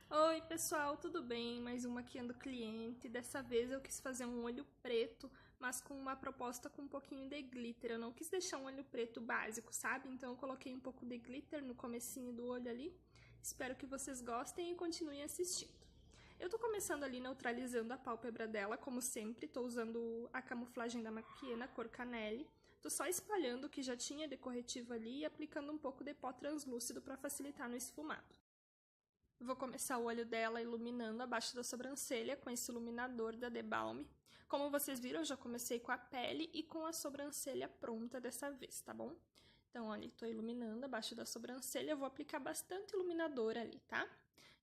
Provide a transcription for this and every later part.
Oi pessoal, tudo bem? Mais uma aqui do cliente. Dessa vez eu quis fazer um olho preto, mas com uma proposta com um pouquinho de glitter. Eu não quis deixar um olho preto básico, sabe? Então eu coloquei um pouco de glitter no comecinho do olho ali. Espero que vocês gostem e continuem assistindo. Eu tô começando ali neutralizando a pálpebra dela, como sempre. Tô usando a camuflagem da Maquia na cor Canelle. Tô só espalhando o que já tinha de corretivo ali e aplicando um pouco de pó translúcido para facilitar no esfumado. Vou começar o olho dela iluminando abaixo da sobrancelha com esse iluminador da The Balm. Como vocês viram, eu já comecei com a pele e com a sobrancelha pronta dessa vez, tá bom? Então, olha, tô iluminando abaixo da sobrancelha, eu vou aplicar bastante iluminador ali, tá?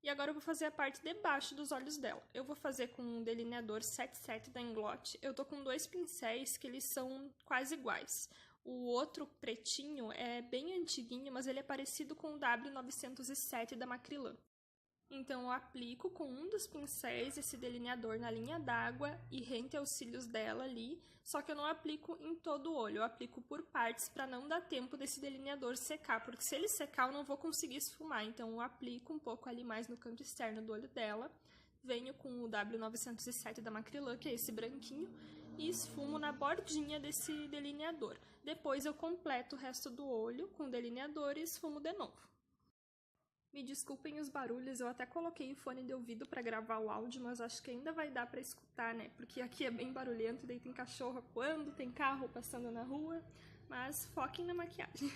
E agora eu vou fazer a parte de baixo dos olhos dela. Eu vou fazer com um delineador 77 da Inglot. Eu tô com dois pincéis que eles são quase iguais. O outro pretinho é bem antiguinho, mas ele é parecido com o W907 da Macrylan. Então eu aplico com um dos pincéis esse delineador na linha d'água e rente aos cílios dela ali, só que eu não aplico em todo o olho, eu aplico por partes para não dar tempo desse delineador secar, porque se ele secar eu não vou conseguir esfumar, então eu aplico um pouco ali mais no canto externo do olho dela, venho com o W907 da Macrylan, que é esse branquinho, e esfumo na bordinha desse delineador. Depois eu completo o resto do olho com o delineador e esfumo de novo. Me desculpem os barulhos, eu até coloquei o fone de ouvido para gravar o áudio, mas acho que ainda vai dar para escutar, né? Porque aqui é bem barulhento, daí tem cachorro voando, tem carro passando na rua, mas foquem na maquiagem.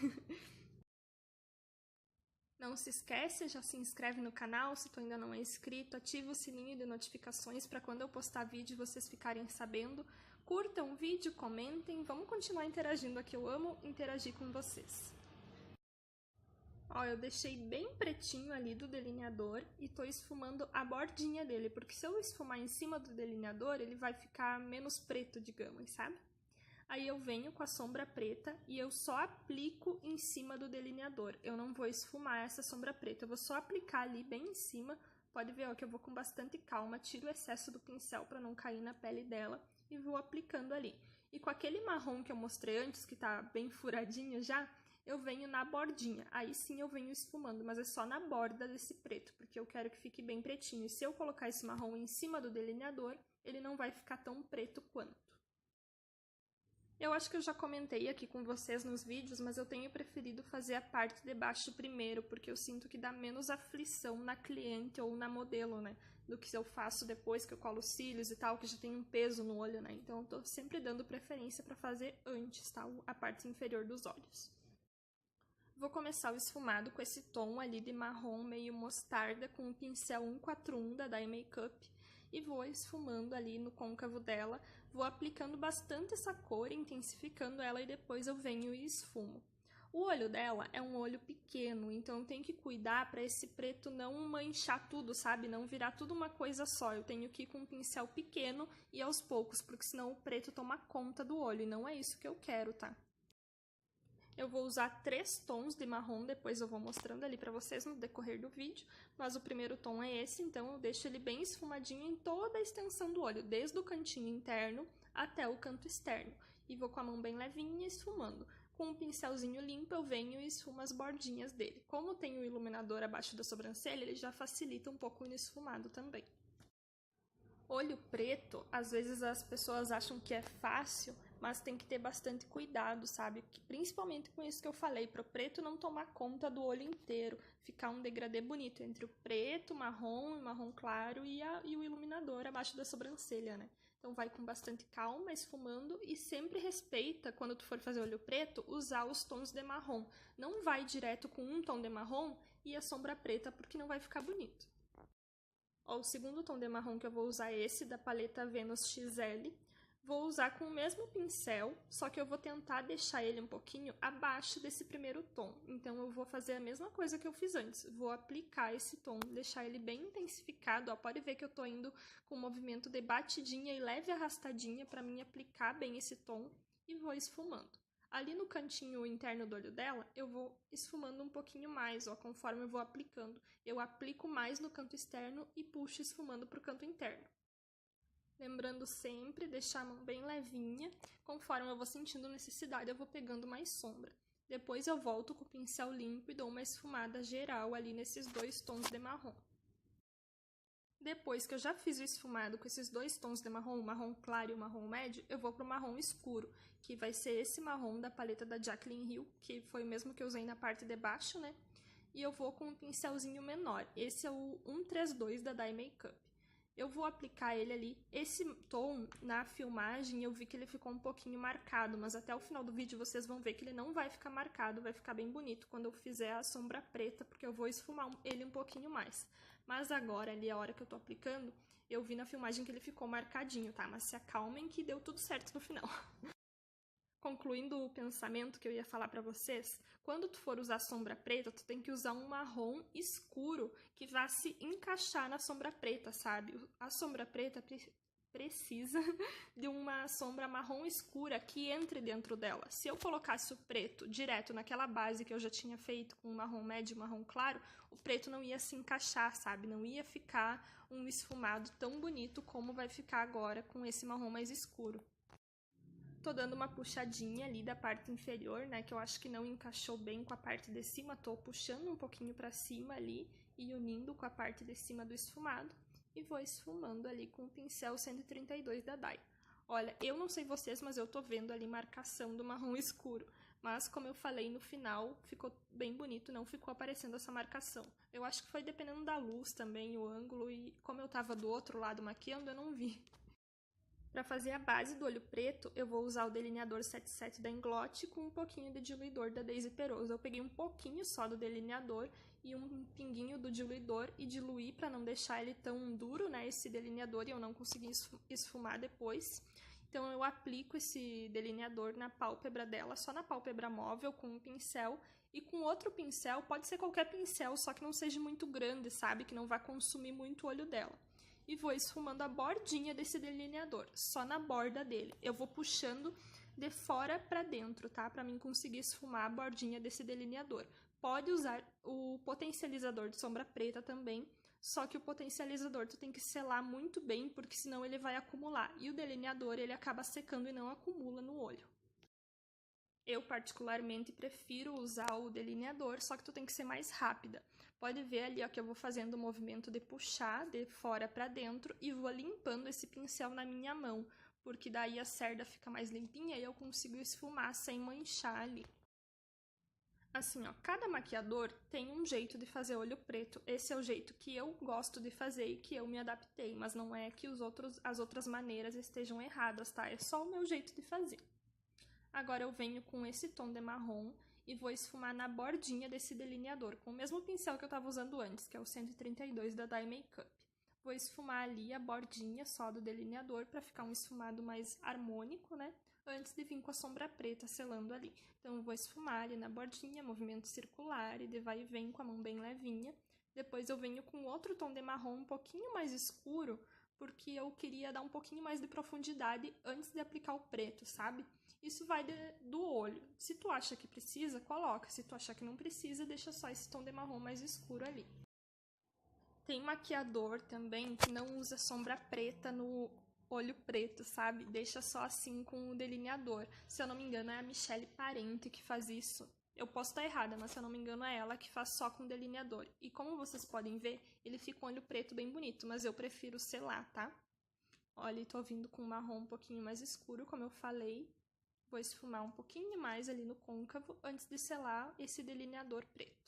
Não se esquece, já se inscreve no canal se tu ainda não é inscrito, ativa o sininho de notificações para quando eu postar vídeo vocês ficarem sabendo. Curtam o vídeo, comentem, vamos continuar interagindo aqui, eu amo interagir com vocês. Ó, eu deixei bem pretinho ali do delineador e tô esfumando a bordinha dele, porque se eu esfumar em cima do delineador, ele vai ficar menos preto, digamos, sabe? Aí eu venho com a sombra preta e eu só aplico em cima do delineador. Eu não vou esfumar essa sombra preta, eu vou só aplicar ali bem em cima. Pode ver, ó, que eu vou com bastante calma, tiro o excesso do pincel para não cair na pele dela e vou aplicando ali. E com aquele marrom que eu mostrei antes, que tá bem furadinho já, eu venho na bordinha, aí sim eu venho esfumando, mas é só na borda desse preto, porque eu quero que fique bem pretinho. E se eu colocar esse marrom em cima do delineador, ele não vai ficar tão preto quanto. Eu acho que eu já comentei aqui com vocês nos vídeos, mas eu tenho preferido fazer a parte de baixo primeiro, porque eu sinto que dá menos aflição na cliente ou na modelo, né? Do que se eu faço depois que eu colo os cílios e tal, que já tem um peso no olho, né? Então eu tô sempre dando preferência para fazer antes, tá? A parte inferior dos olhos. Vou começar o esfumado com esse tom ali de marrom meio mostarda com o pincel 141 da Dye Makeup e vou esfumando ali no côncavo dela, vou aplicando bastante essa cor, intensificando ela e depois eu venho e esfumo. O olho dela é um olho pequeno, então eu tenho que cuidar para esse preto não manchar tudo, sabe? Não virar tudo uma coisa só. Eu tenho que ir com um pincel pequeno e aos poucos, porque senão o preto toma conta do olho e não é isso que eu quero, tá? Eu vou usar 3 tons de marrom, depois eu vou mostrando ali pra vocês no decorrer do vídeo, mas o primeiro tom é esse, então eu deixo ele bem esfumadinho em toda a extensão do olho, desde o cantinho interno até o canto externo, e vou com a mão bem levinha esfumando. Com um pincelzinho limpo eu venho e esfumo as bordinhas dele. Como tem o iluminador abaixo da sobrancelha, ele já facilita um pouco o esfumado também. Olho preto, às vezes as pessoas acham que é fácil, mas tem que ter bastante cuidado, sabe? Principalmente com isso que eu falei, para o preto não tomar conta do olho inteiro, ficar um degradê bonito entre o preto, marrom, marrom claro e o iluminador abaixo da sobrancelha, né? Então vai com bastante calma, esfumando e sempre respeita, quando tu for fazer olho preto, usar os tons de marrom. Não vai direto com um tom de marrom e a sombra preta, porque não vai ficar bonito. Ó, o segundo tom de marrom que eu vou usar é esse da paleta Venus XL. Vou usar com o mesmo pincel, só que eu vou tentar deixar ele um pouquinho abaixo desse primeiro tom. Então eu vou fazer a mesma coisa que eu fiz antes. Vou aplicar esse tom, deixar ele bem intensificado. Ó, pode ver que eu tô indo com um movimento de batidinha e leve arrastadinha para mim aplicar bem esse tom e vou esfumando. Ali no cantinho interno do olho dela, eu vou esfumando um pouquinho mais, ó, conforme eu vou aplicando. Eu aplico mais no canto externo e puxo esfumando para o canto interno. Lembrando sempre deixar a mão bem levinha, conforme eu vou sentindo necessidade, eu vou pegando mais sombra. Depois eu volto com o pincel limpo e dou uma esfumada geral ali nesses 2 tons de marrom. Depois que eu já fiz o esfumado com esses dois tons de marrom, o marrom claro e o marrom médio, eu vou pro marrom escuro, que vai ser esse marrom da paleta da Jaclyn Hill, que foi o mesmo que eu usei na parte de baixo, né? E eu vou com um pincelzinho menor. Esse é o 132 da Dye Makeup. Eu vou aplicar ele ali. Esse tom, na filmagem, eu vi que ele ficou um pouquinho marcado, mas até o final do vídeo vocês vão ver que ele não vai ficar marcado, vai ficar bem bonito quando eu fizer a sombra preta, porque eu vou esfumar ele um pouquinho mais. Mas agora, ali, a hora que eu tô aplicando, eu vi na filmagem que ele ficou marcadinho, tá? Mas se acalmem que deu tudo certo no final. Concluindo o pensamento que eu ia falar pra vocês, quando tu for usar sombra preta, tu tem que usar um marrom escuro que vá se encaixar na sombra preta, sabe? A sombra preta precisa de uma sombra marrom escura que entre dentro dela. Se eu colocasse o preto direto naquela base que eu já tinha feito com marrom médio e marrom claro, o preto não ia se encaixar, sabe? Não ia ficar um esfumado tão bonito como vai ficar agora com esse marrom mais escuro. Tô dando uma puxadinha ali da parte inferior, né, que eu acho que não encaixou bem com a parte de cima. Tô puxando um pouquinho pra cima ali e unindo com a parte de cima do esfumado. E vou esfumando ali com o pincel 132 da Dye. Olha, eu não sei vocês, mas eu tô vendo ali marcação do marrom escuro. Mas, como eu falei, no final ficou bem bonito, não ficou aparecendo essa marcação. Eu acho que foi dependendo da luz também, o ângulo, e como eu tava do outro lado maquiando, eu não vi. Para fazer a base do olho preto, eu vou usar o delineador 77 da Inglot com um pouquinho de diluidor da Daisy Peroso. Eu peguei um pouquinho só do delineador e um pinguinho do diluidor e diluí para não deixar ele tão duro, né, esse delineador, e eu não consegui esfumar depois. Então eu aplico esse delineador na pálpebra dela, só na pálpebra móvel, com um pincel, e com outro pincel, pode ser qualquer pincel, só que não seja muito grande, sabe, que não vá consumir muito o olho dela. E vou esfumando a bordinha desse delineador, só na borda dele. Eu vou puxando de fora para dentro, tá? Para mim conseguir esfumar a bordinha desse delineador. Pode usar o potencializador de sombra preta também, só que o potencializador tu tem que selar muito bem, porque senão ele vai acumular. E o delineador, ele acaba secando e não acumula no olho. Eu particularmente prefiro usar o delineador, só que tu tem que ser mais rápida. Pode ver ali, ó, que eu vou fazendo o movimento de puxar de fora para dentro e vou limpando esse pincel na minha mão, porque daí a cerda fica mais limpinha e eu consigo esfumar sem manchar ali. Assim, ó, cada maquiador tem um jeito de fazer olho preto. Esse é o jeito que eu gosto de fazer e que eu me adaptei, mas não é que as outras maneiras estejam erradas, tá? É só o meu jeito de fazer. Agora eu venho com esse tom de marrom e vou esfumar na bordinha desse delineador, com o mesmo pincel que eu estava usando antes, que é o 132 da Dye Makeup. Vou esfumar ali a bordinha só do delineador para ficar um esfumado mais harmônico, né? Antes de vir com a sombra preta selando ali. Então eu vou esfumar ali na bordinha, movimento circular e de vai e vem com a mão bem levinha. Depois eu venho com outro tom de marrom um pouquinho mais escuro, porque eu queria dar um pouquinho mais de profundidade antes de aplicar o preto, sabe? Isso vai do olho. Se tu acha que precisa, coloca. Se tu achar que não precisa, deixa só esse tom de marrom mais escuro ali. Tem maquiador também que não usa sombra preta no olho preto, sabe? Deixa só assim com o delineador. Se eu não me engano, é a Michelle Parente que faz isso. Eu posso estar errada, mas se eu não me engano é ela que faz só com delineador. E como vocês podem ver, ele fica um olho preto bem bonito, mas eu prefiro selar, tá? Olha, tô vindo com um marrom um pouquinho mais escuro, como eu falei. Vou esfumar um pouquinho mais ali no côncavo antes de selar esse delineador preto.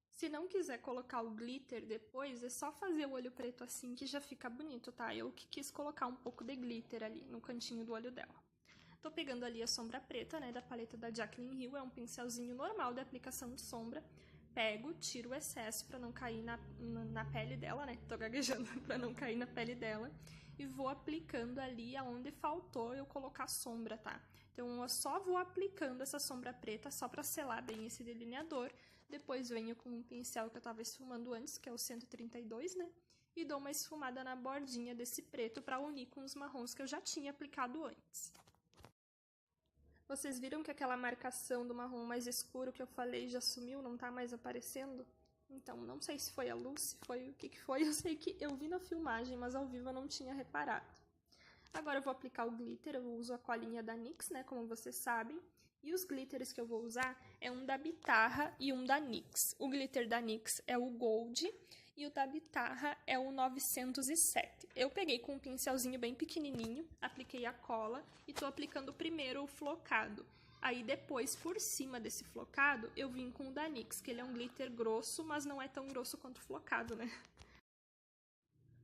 Se não quiser colocar o glitter depois, é só fazer o olho preto assim que já fica bonito, tá? Eu que quis colocar um pouco de glitter ali no cantinho do olho dela. Tô pegando ali a sombra preta, né, da paleta da Jaclyn Hill, é um pincelzinho normal de aplicação de sombra. Pego, tiro o excesso pra não cair na pele dela, né? Tô gaguejando pra não cair na pele dela. E vou aplicando ali aonde faltou eu colocar sombra, tá? Então, eu só vou aplicando essa sombra preta só pra selar bem esse delineador. Depois venho com um pincel que eu tava esfumando antes, que é o 132, né? E dou uma esfumada na bordinha desse preto pra unir com os marrons que eu já tinha aplicado antes. Vocês viram que aquela marcação do marrom mais escuro que eu falei já sumiu, não tá mais aparecendo? Então, não sei se foi a luz, se foi o que foi. Eu sei que eu vi na filmagem, mas ao vivo eu não tinha reparado. Agora eu vou aplicar o glitter, eu uso a colinha da NYX, né, como vocês sabem. E os glitters que eu vou usar é um da Bitarra e um da NYX. O glitter da NYX é o Gold e o da Bitarra é o 907. Eu peguei com um pincelzinho bem pequenininho, apliquei a cola e tô aplicando primeiro o flocado. Aí depois, por cima desse flocado, eu vim com o da NYX, que ele é um glitter grosso, mas não é tão grosso quanto o flocado, né?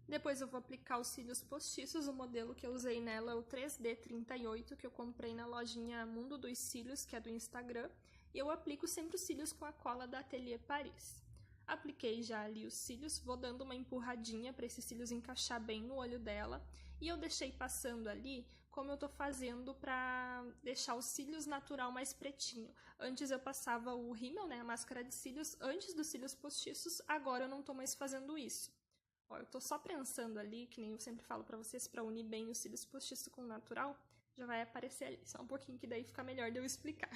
Depois eu vou aplicar os cílios postiços, o modelo que eu usei nela é o 3D38, que eu comprei na lojinha Mundo dos Cílios, que é do Instagram, e eu aplico sempre os cílios com a cola da Atelier Paris. Apliquei já ali os cílios, vou dando uma empurradinha para esses cílios encaixar bem no olho dela, e eu deixei passando ali como eu tô fazendo para deixar os cílios natural mais pretinho. Antes eu passava o rímel, né, a máscara de cílios, antes dos cílios postiços, agora eu não tô mais fazendo isso. Ó, eu tô só prensando ali, que nem eu sempre falo pra vocês, pra unir bem os cílios postiços com o natural, já vai aparecer ali. Só um pouquinho que daí fica melhor de eu explicar.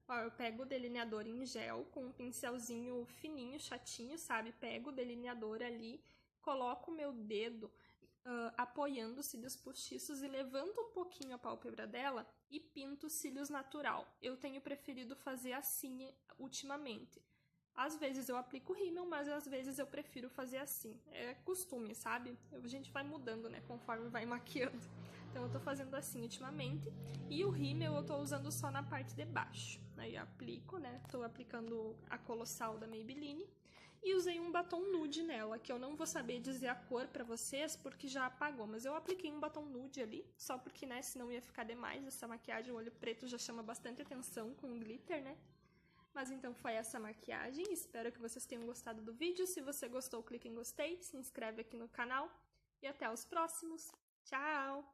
Ó, eu pego o delineador em gel com um pincelzinho fininho, chatinho, sabe? Pego o delineador ali, coloco o meu dedo apoiando os cílios postiços e levanto um pouquinho a pálpebra dela e pinto os cílios natural. Eu tenho preferido fazer assim ultimamente. Às vezes eu aplico rímel, mas às vezes eu prefiro fazer assim. É costume, sabe? A gente vai mudando, né, conforme vai maquiando. Então eu tô fazendo assim ultimamente. E o rímel eu tô usando só na parte de baixo. Aí eu aplico, né? Tô aplicando a Colossal da Maybelline. E usei um batom nude nela, que eu não vou saber dizer a cor pra vocês, porque já apagou. Mas eu apliquei um batom nude ali, só porque, né, senão ia ficar demais. Essa maquiagem, o olho preto já chama bastante atenção com o glitter, né? Mas então foi essa maquiagem, espero que vocês tenham gostado do vídeo. Se você gostou, clique em gostei, se inscreve aqui no canal e até os próximos. Tchau!